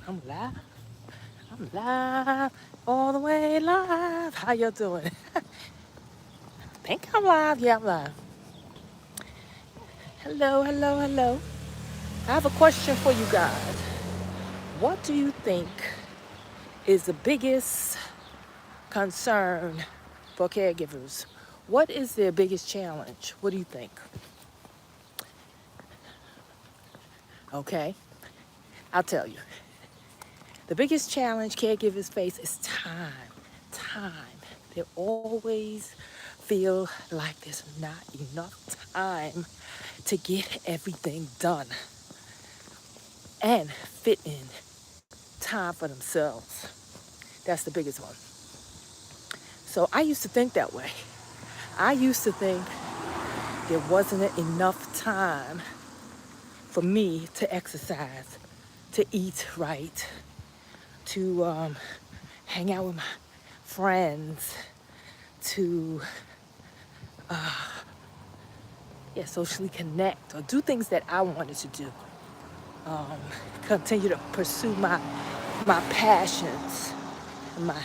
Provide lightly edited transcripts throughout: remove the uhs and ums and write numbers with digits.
I'm live. I'm live. All the way live. How you doing? Think I'm live. Yeah, I'm live. Hello, hello, hello. I have a question for you guys. What do you think is the biggest concern for caregivers? What is their biggest challenge? What do you think? Okay, I'll tell you. The biggest challenge caregivers face is time. Time. They always feel like there's not enough time to get everything done and fit in time for themselves. That's the biggest one. So I used to think that way. I used to think there wasn't enough time for me to exercise, to eat right, to hang out with my friends, to socially connect or do things that I wanted to do. Continue to pursue my passions and my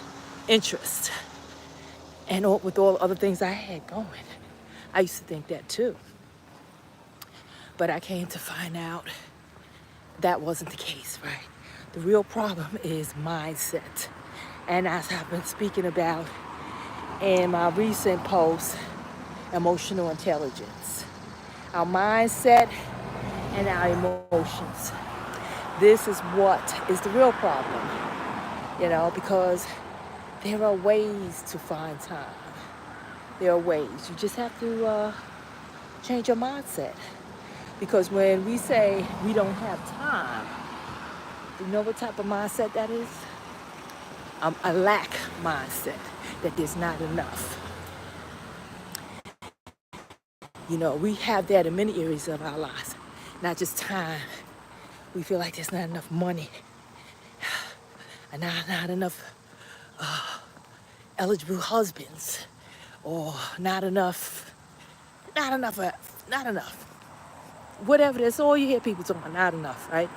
interests and with all the other things I had going. I used to think that too. But I came to find out that wasn't the case, right? The real problem is mindset. And as I've been speaking about in my recent post, emotional intelligence. Our mindset and our emotions. This is what is the real problem, because there are ways to find time. There are ways. You just have to change your mindset. Because when we say we don't have time, you know what type of mindset that is? A lack mindset, that there's not enough. We have that in many areas of our lives, not just time. We feel like there's not enough money, and not enough eligible husbands, or not enough, not enough. Whatever, that's all you hear people talking about, not enough, right?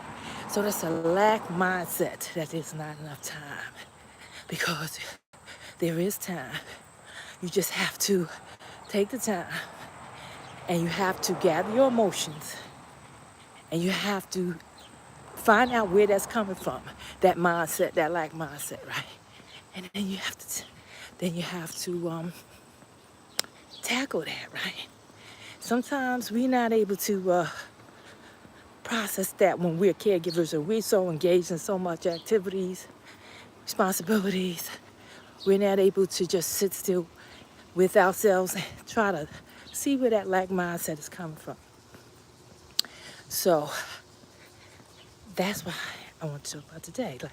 So that's a lack mindset, that there's not enough time. Because there is time. You just have to take the time, and you have to gather your emotions, and you have to find out where that's coming from, that mindset, that lack mindset, right? And then you have to tackle that, right? Sometimes we're not able to process that when we're caregivers, or we're so engaged in so much activities, responsibilities. We're not able to just sit still with ourselves and try to see where that lack mindset is coming from. So that's why I want to talk about today. Like,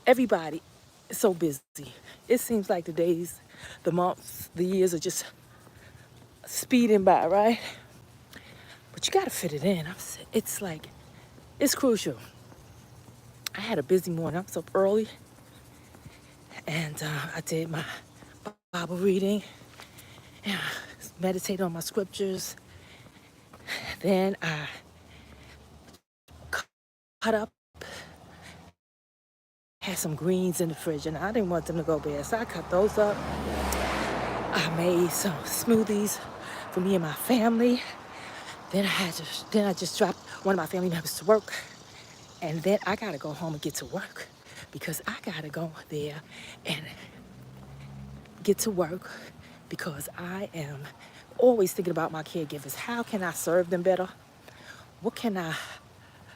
everybody is so busy. It seems like the days, the months, the years are just speeding by, right? But you gotta fit it in. It's crucial. I had a busy morning. I was up early, and I did my Bible reading, and meditated on my scriptures. Then I cut up, had some greens in the fridge, and I didn't want them to go bad, so I cut those up. I made some smoothies for me and my family. Then I just dropped one of my family members to work, and then I gotta go home and get to work, because I gotta go there and get to work, because I am always thinking about my caregivers. How can I serve them better? What can I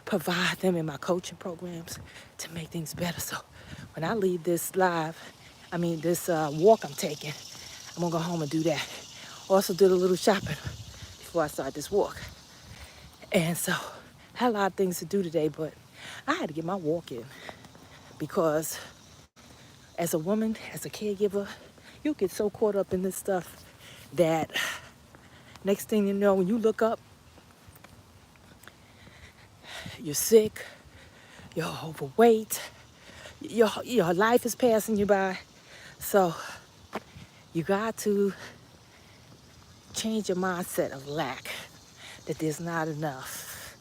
provide them in my coaching programs to make things better? So when I leave this this walk I'm taking, I'm gonna go home and do that. Also did a little shopping before I start this walk. And so I had a lot of things to do today, but I had to get my walk in, because as a woman, as a caregiver, you get so caught up in this stuff that next thing you know, when you look up, you're sick, you're overweight, your life is passing you by. So you got to change your mindset of lack, that there's not enough.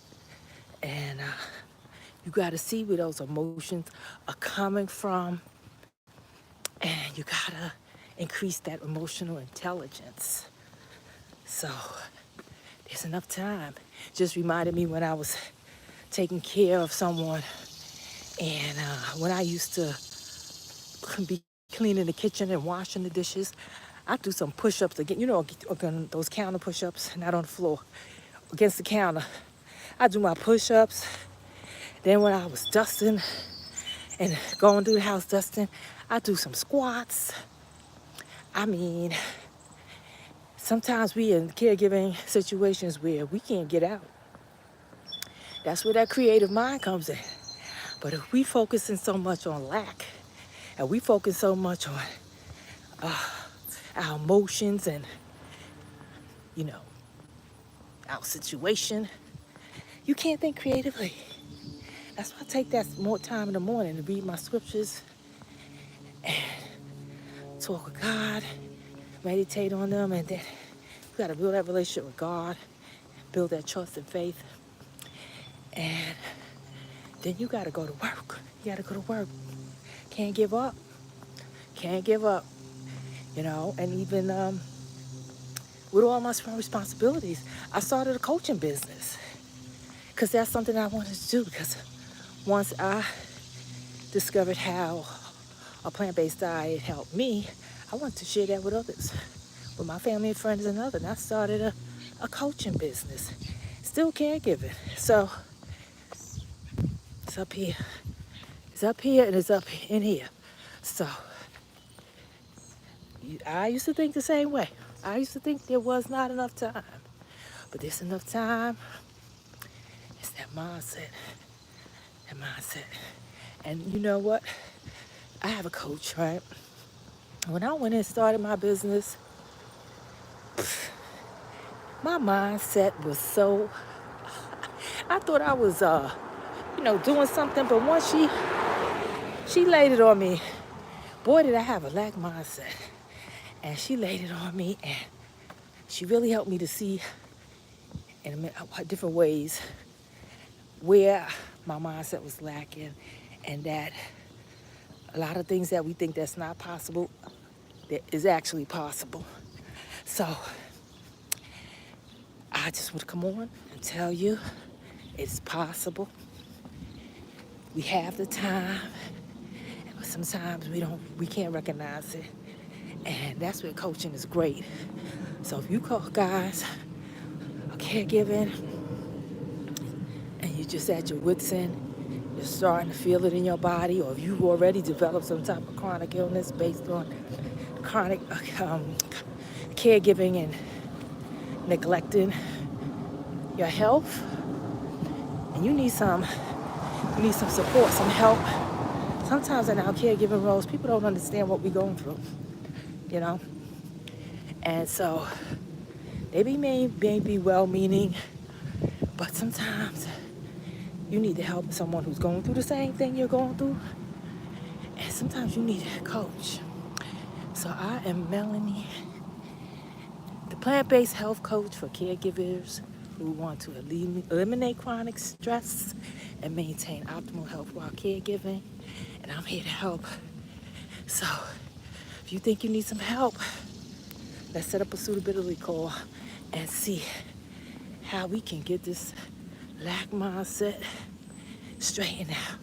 And You got to see where those emotions are coming from, and you got to increase that emotional intelligence. So there's enough time. Just reminded me when I was taking care of someone, and when I used to be cleaning the kitchen and washing the dishes, I do some push-ups again. You know, again, those counter push-ups, not on the floor, against the counter. I do my push-ups. Then when I was dusting and going through the house dusting, I do some squats. I mean, sometimes we in caregiving situations where we can't get out. That's where that creative mind comes in. But if we focusing so much on lack, and we focus so much on our emotions and, you know, our situation, you can't think creatively. That's why I take that more time in the morning to read my scriptures, talk with God, meditate on them, and then you got to build that relationship with God, build that trust and faith, and then you got to go to work. You got to go to work. Can't give up. Can't give up. You know, and even with all my responsibilities, I started a coaching business because that's something I wanted to do. Because once I discovered how a plant-based diet helped me, I wanted to share that with others, with my family and friends and others. And I started a coaching business, still caregiving. So it's up here. It's up here and it's up in here. So I used to think the same way. I used to think there was not enough time. But there's enough time. It's that mindset. That mindset. And you know what? I have a coach, right? When I went and started my business, my mindset was so, I thought I was doing something, but once she laid it on me, boy did I have a lack mindset. And she laid it on me, and she really helped me to see in different ways where my mindset was lacking, and that a lot of things that we think that's not possible, that is actually possible. So I just want to come on and tell you it's possible. We have the time, but sometimes we can't recognize it. And that's where coaching is great. So if you guys are caregiving and you're just at your wits' end, you're starting to feel it in your body, or if you've already developed some type of chronic illness based on chronic caregiving and neglecting your health, and you need some support, some help. Sometimes in our caregiving roles, people don't understand what we're going through, you know. And so they may be well-meaning, but sometimes you need to help someone who's going through the same thing you're going through. And sometimes you need a coach. So I am Melanie, the plant-based health coach for caregivers who want to eliminate chronic stress and maintain optimal health while caregiving. And I'm here to help. So if you think you need some help, let's set up a suitability call and see how we can get this lack mindset straightened out,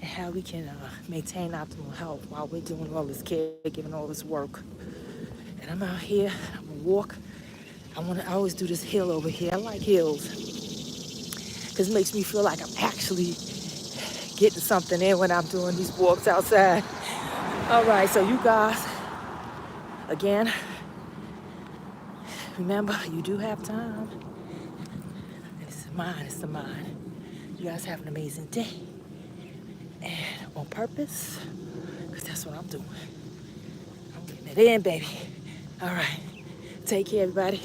and how we can maintain optimal health while we're doing all this caregiving, all this work. And I'm out here, I'm gonna walk. I always do this hill over here. I like hills because it makes me feel like I'm actually getting something in when I'm doing these walks outside. All right, so you guys, again, remember, you do have time. It's mine, it's the mine. You guys have an amazing day. And on purpose, because that's what I'm doing. I'm getting it in, baby. All right. Take care, everybody.